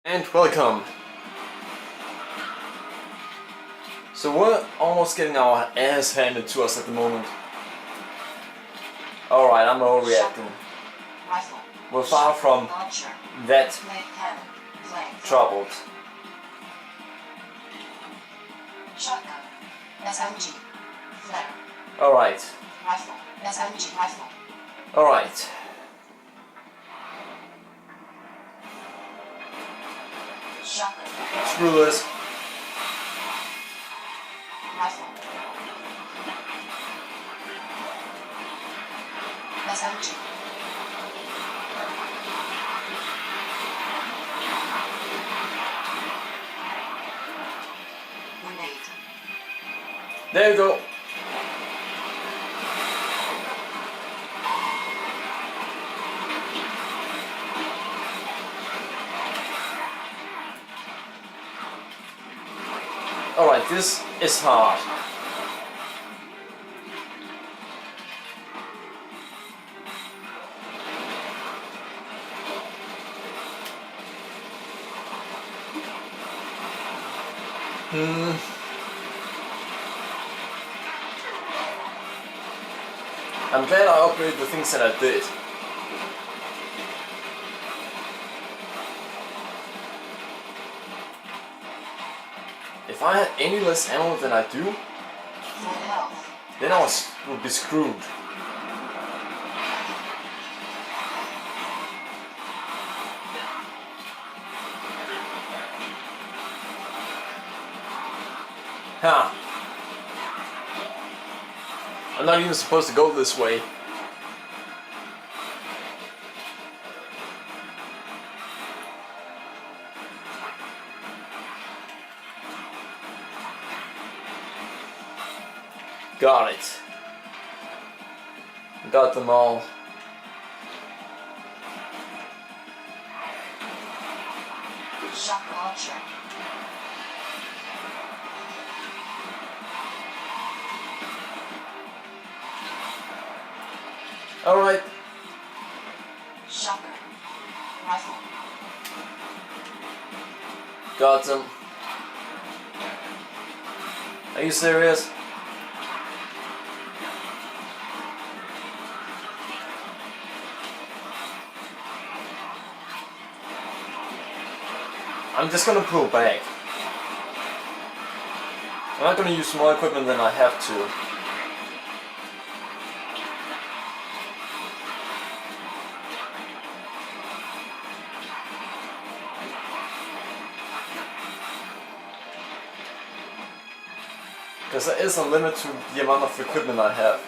And welcome. So we're almost getting our ass handed to us at the moment. Alright, I'm overreacting. We're far from that troubled. Shotgun, SMG, flare. Alright. Rifle, SMG rifle. Alright. Shotgun, Screw this. rifle. SMG. Grenade. There you go. Alright, this is hard. I'm glad I upgraded the things that I did. If I had any less ammo than I do, Full health. then I would be screwed. Ha! I'm not even supposed to go this way. Got it. Got them all. Shock launcher. Alright. Shotgun. Rifle. Got them. Are you serious? I'm just gonna pull back. I'm not gonna use more equipment than I have to. Because there is a limit to the amount of equipment I have.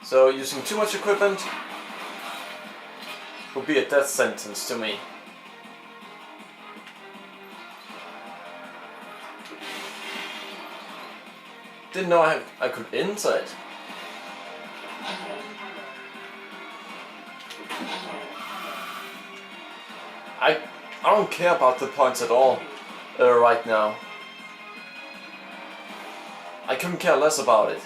So using too much equipment would be a death sentence to me. Didn't know I could enter it. I don't care about the points at all right now. I couldn't care less about it.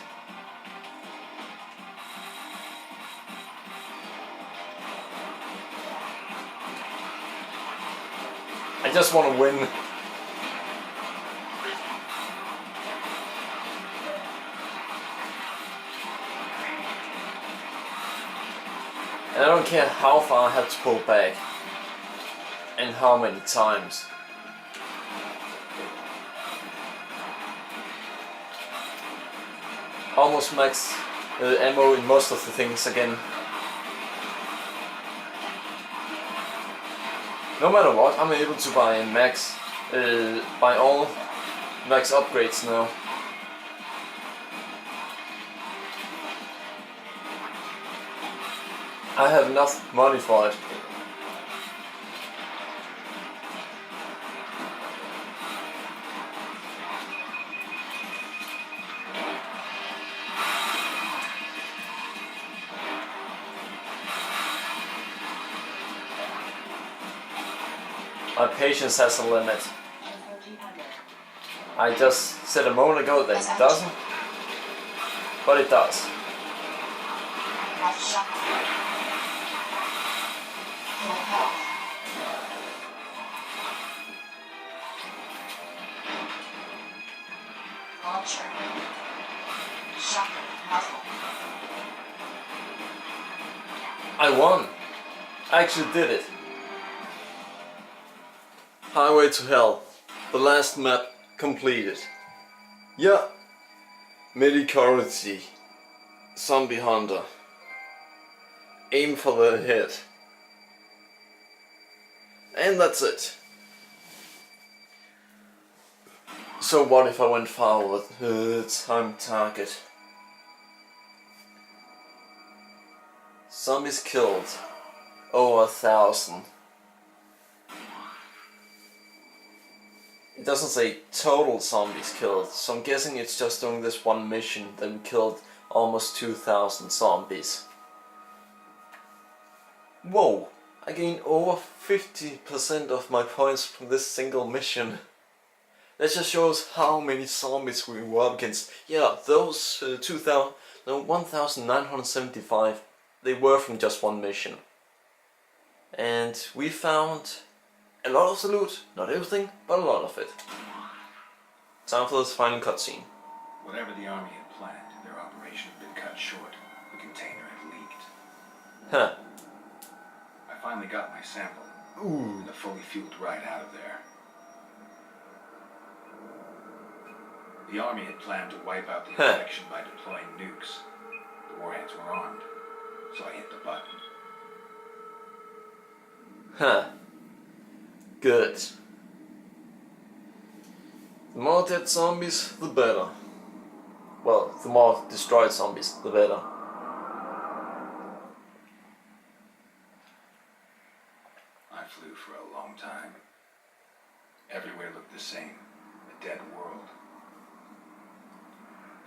I just want to win. And I don't care how far I have to pull back. And how many times. Almost max ammo in most of the things again. No matter what, I'm able to buy buy all max upgrades now. I have enough money for it. My patience has a limit. I just said a moment ago that it doesn't. but it does. Left chakra. Full health. Launcher. Chakra muzzle. I won! I actually did it. Highway to Hell. The last map completed. Yeah. Medicality. Zombie Hunter. Aim for the head. And that's it. So what if I went forward? Time target. Zombies killed. Over 1,000. It doesn't say total zombies killed, so I'm guessing it's just doing this one mission that we killed almost 2,000 zombies. Whoa! I gained over 50% of my points from this single mission. That just shows how many zombies we were up against. Yeah, those 1,975, they were from just one mission. And we found a lot of the loot, not everything, but a lot of it. Time for this final cutscene. Whatever the army had planned, their operation had been cut short. The container had leaked. Huh. I finally got my sample. Ooh. And a fully fueled ride out of there. The army had planned to wipe out the infection by deploying nukes. The warheads were armed, so I hit the button. Huh. Good. The more dead zombies, the better. Well, the more destroyed zombies, the better. I flew for a long time. Everywhere looked the same. A dead world.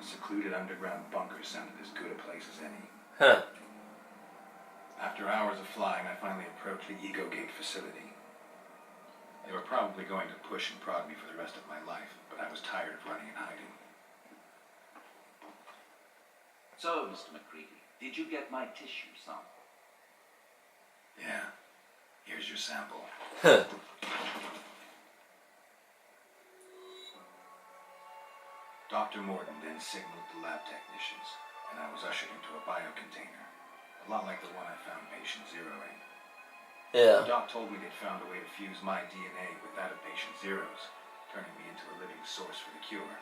A secluded underground bunker sounded as good a place as any. Huh. After hours of flying, I finally approached the Ego Gate facility. They were probably going to push and prod me for the rest of my life, but I was tired of running and hiding. So, Mr. McCready, did you get my tissue sample? Yeah. Here's your sample. Huh. Dr. Morton then signaled the lab technicians, and I was ushered into a biocontainer. A lot like the one I found patient Zero in. Yeah. The doc told me they'd found a way to fuse my DNA with that of patient Zero's, turning me into a living source for the cure.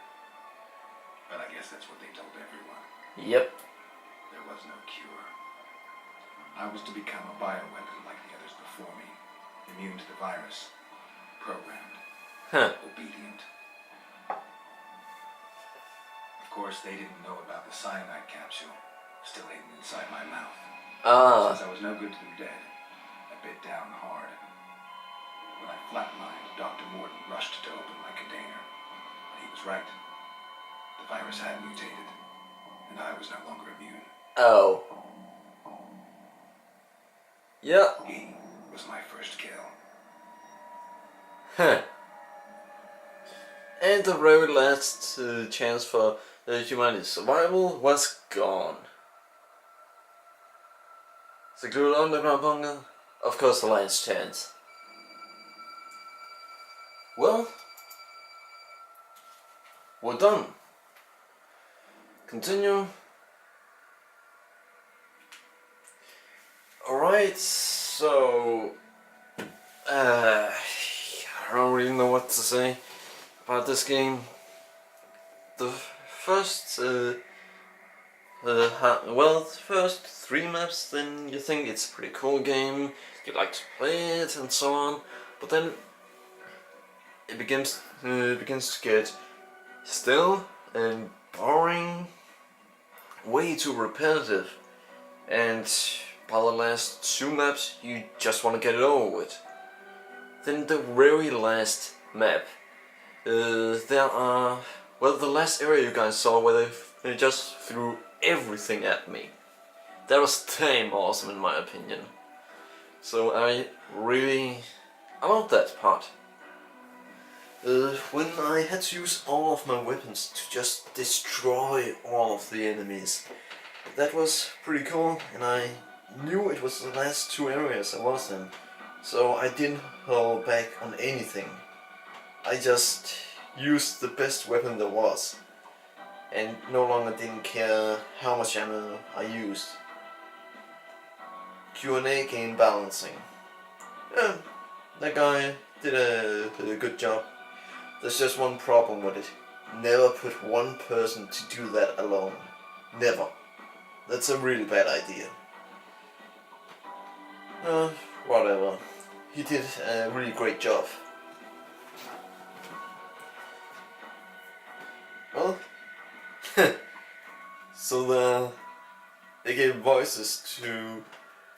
But I guess that's what they told everyone. Yep. There was no cure. I was to become a bioweapon like the others before me, immune to the virus, programmed, Huh. obedient. Of course, they didn't know about the cyanide capsule, still hidden inside my mouth. Ah. Since I was no good to them dead, I bit down hard. When I flatlined, Dr. Morton rushed to open my container. He was right. The virus had mutated, and I was no longer immune. Oh. Yeah. He was my first kill. Huh. And the very last chance for humanity's survival was gone. Secluded underground bunker? Of course, the last chance. Well, we're done. Continue. Alright, so I don't really know what to say about this game. The first the first 3 maps, then you think it's a pretty cool game, you like to play it and so on, but then it begins to get still and boring, way too repetitive, and by the last 2 maps you just want to get it over with. Then the very last map, there are, well, the last area you guys saw where they just threw everything at me. That was damn awesome in my opinion. So I love that part. when I had to use all of my weapons to just destroy all of the enemies. That was pretty cool, and I knew it was the last two areas I was in, so I didn't hold back on anything. I just used the best weapon there was, and no longer didn't care how much ammo I used. Q&A game balancing. Yeah, that guy did a good job. There's just one problem with it. Never put one person to do that alone. Never. That's a really bad idea. Whatever. He did a really great job. Well, so they gave voices to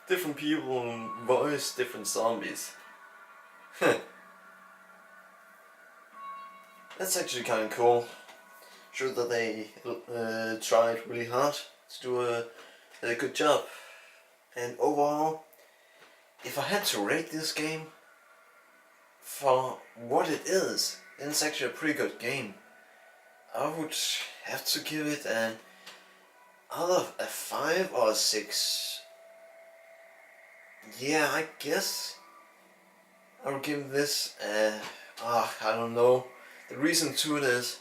different people and voiced different zombies. That's actually kind of cool. Sure that they tried really hard to do a good job. And overall, if I had to rate this game for what it is, then it's actually a pretty good game. I would have to give it an out of a 5 or a 6. Yeah, I guess I would give this I don't know. The reason to it is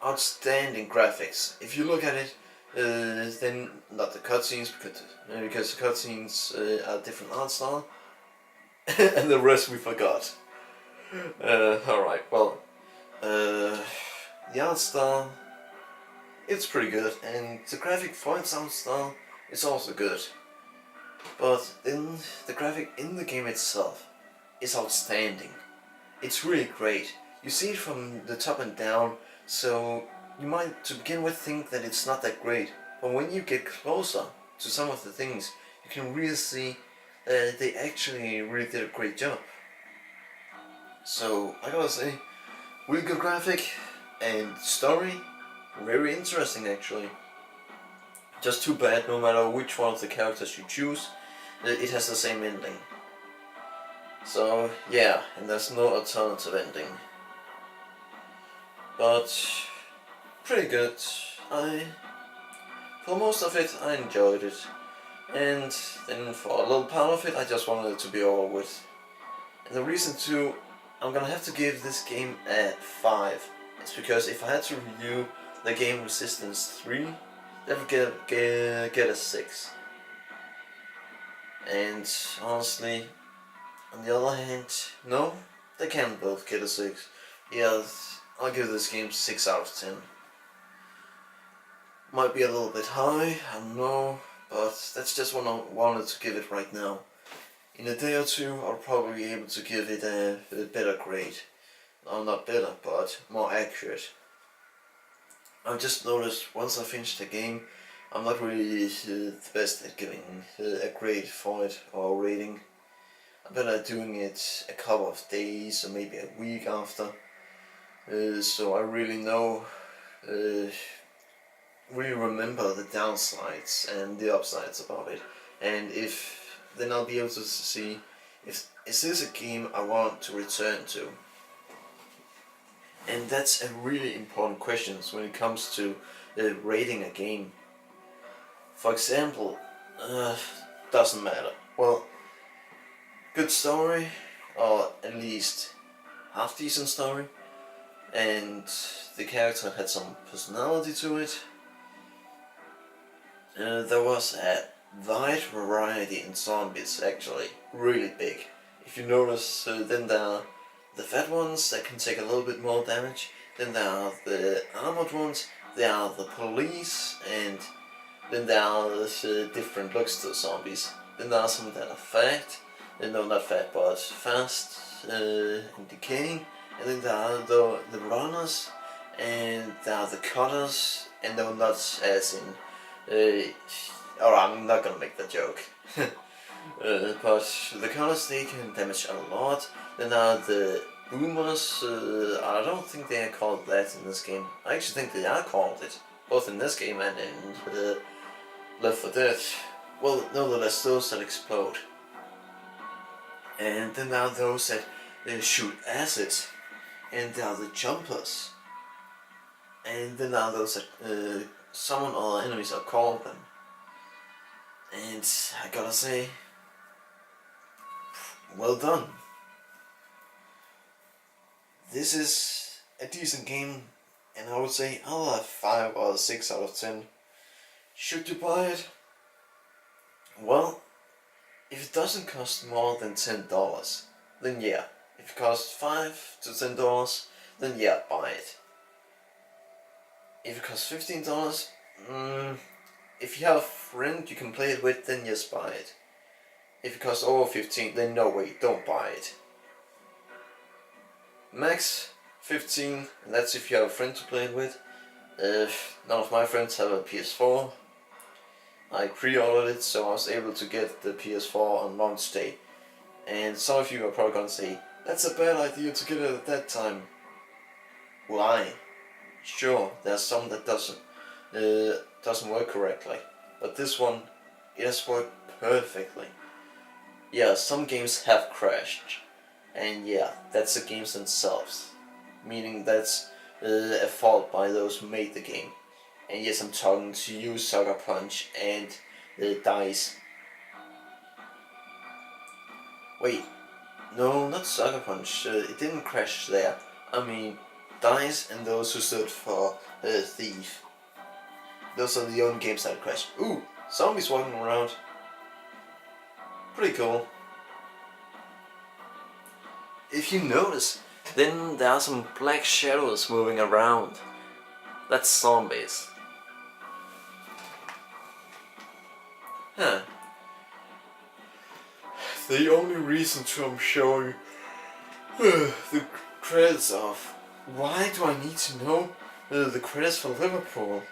outstanding graphics. If you look at it, then not the cutscenes, because the cutscenes are different art style, and the rest we forgot. Alright, well, the art style, it's pretty good, and the graphic for its art style is also good. But then the graphic in the game itself is outstanding. It's really great. You see it from the top and down, so you might to begin with think that it's not that great. But when you get closer to some of the things, you can really see that they actually really did a great job. So I gotta say, really good graphic and story, very interesting actually. Just too bad, no matter which one of the characters you choose, it has the same ending. So yeah, and there's no alternative ending. But pretty good. For most of it, I enjoyed it, and then for a little part of it, I just wanted it to be over with. And the reason too, I'm gonna have to give this game a 5. It's because if I had to review the game Resistance 3, that would get a 6. And honestly, on the other hand, no, they can both get a 6. Yeah, I'll give this game 6 out of 10. Might be a little bit high, I don't know, but that's just what I wanted to give it right now. In a day or two, I'll probably be able to give it a better grade. No, not better, but more accurate. I've just noticed once I finish the game, I'm not really the best at giving a grade for it or a rating. I'm better at doing it a couple of days or maybe a week after. So I really know, really remember the downsides and the upsides about it. And then I'll be able to see if is this a game I want to return to. And that's a really important question when it comes to rating a game. For example, doesn't matter. Well, good story, or at least half decent story, and the character had some personality to it. There was a wide variety in zombies, actually, really big. If you notice, then there are the fat ones that can take a little bit more damage, then there are the armored ones, there are the police, and then there are different looks to the zombies. Then there are some that are fat, no, not fat, but fast and decaying, and then there are the runners, and there are the cutters, and no, not as in I'm not gonna make that joke. But the cutters, they can damage a lot. Then there are the boomers. I don't think they are called that in this game. I actually think they are called it, both in this game and in Left 4 Dead. Well, nevertheless, those that explode. And then there are those that shoot acid. and there are the jumpers, and then there are those summon other enemies or call them. And I gotta say, well done. This is a decent game, and I would say I'll have 5 or 6 out of 10. Should you buy it? Well, if it doesn't cost more than $10, then yeah. If it costs $5 to $10, then yeah, buy it. If it costs $15, if you have a friend you can play it with, then yes, buy it. If it costs over 15, then no way, don't buy it. Max 15, and that's if you have a friend to play it with. None of my friends have a PS4. I pre-ordered it, so I was able to get the PS4 on launch day. And some of you are probably gonna say, that's a bad idea to get it at that time. Why? Sure, there's some that doesn't work correctly, but this one, it has worked perfectly. Yeah, some games have crashed, and yeah, that's the games themselves, meaning that's a fault by those who made the game. And yes, I'm talking to you, Sucker Punch and DICE. Wait, no, not Sucker Punch. It didn't crash there. I mean, DICE and those who stood for Thief. Those are the only games that crashed. Ooh, zombies walking around. Pretty cool. If you notice, then there are some black shadows moving around. That's zombies. Huh. The only reason to I'm showing the credits off. Why do I need to know the credits for Liverpool?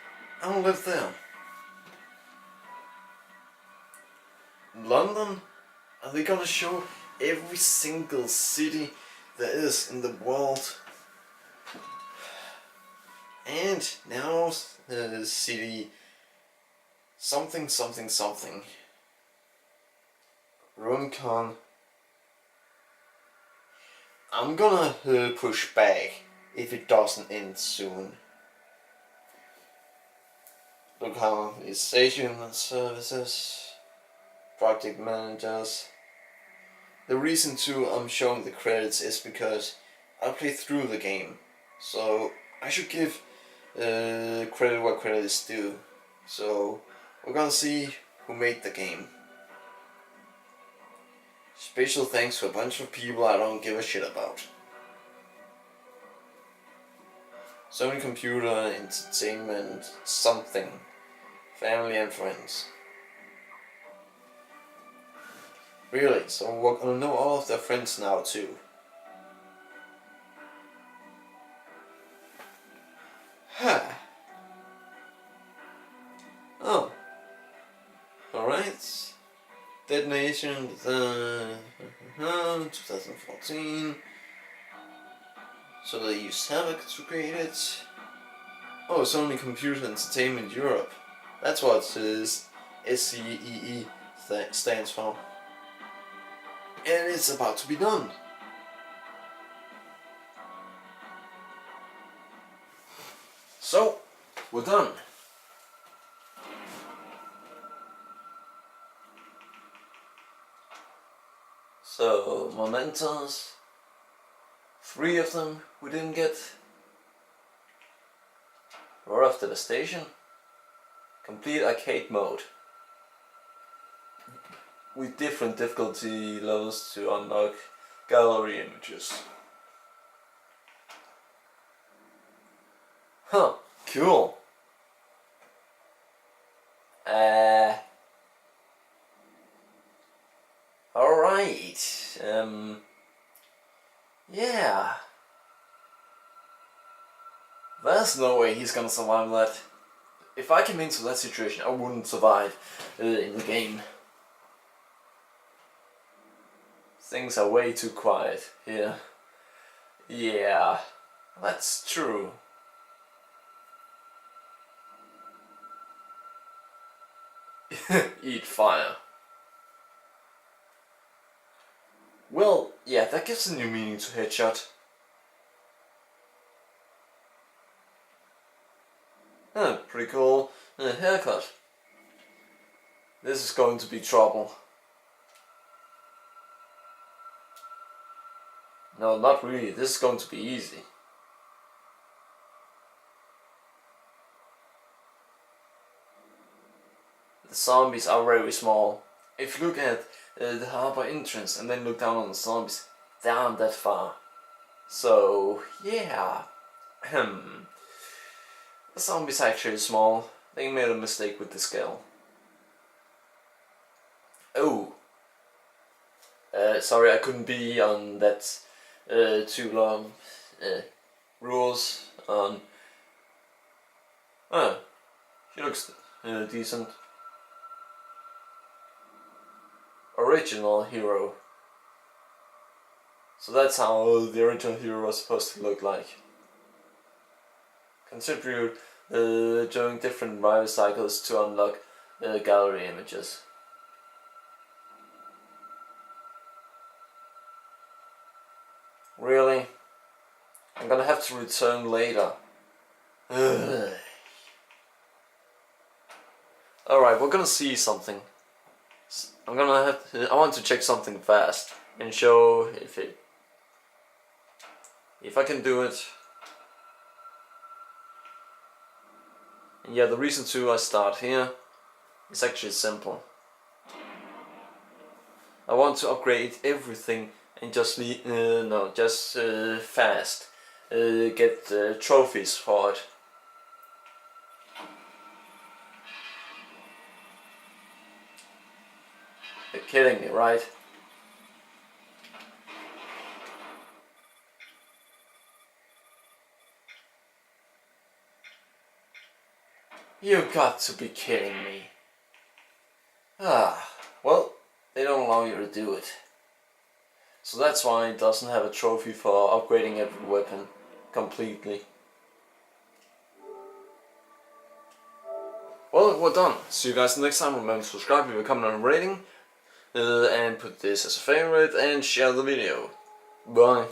I don't live there. London? Are they gonna show every single city there is in the world? And now the city something something something. Rumcon. I'm gonna push back if it doesn't end soon. Localization services, project managers. The reason too I'm showing the credits is because I played through the game, so I should give credit where credit is due. So we're gonna see who made the game. Special thanks to a bunch of people I don't give a shit about. Sony Computer Entertainment something. Family and friends. Really, so we're gonna know all of their friends now too. Huh. Oh. Alright. Dead Nation 2014. So they use Havoc to create it. Oh, Sony Computer Entertainment Europe. That's what SCEE stands for. And it's about to be done. So, we're done. So, mementos. 3 of them we didn't get. Roar of Devastation. Complete arcade mode. With different difficulty levels to unlock gallery images. Huh, cool. Alright. Yeah. There's no way he's gonna survive that. If I came into that situation, I wouldn't survive in the game. Things are way too quiet here. Yeah, that's true. Eat fire. Well, yeah, that gives a new meaning to headshot. pretty cool haircut. This is going to be trouble. No, not really. This is going to be easy. The zombies are very small. If you look at the harbor entrance and then look down on the zombies, they aren't that far. So, yeah. The zombies are actually small. They made a mistake with the scale. Oh. Sorry, I couldn't be on that too long. Rules on... she looks decent. Original hero. So that's how the original hero was supposed to look like. Contribute during different rival cycles to unlock gallery images. Really? I'm gonna have to return later. Alright, we're gonna see something. I want to check something fast and show if I can do it. And yeah, the reason too I start here is actually simple. I want to upgrade everything and just fast get trophies for it. You're kidding me, right? You got to be kidding me. Well, they don't allow you to do it. So that's why it doesn't have a trophy for upgrading every weapon completely. Well, we're done. See you guys next time. Remember to subscribe, leave a comment and a rating, and put this as a favorite and share the video. Bye.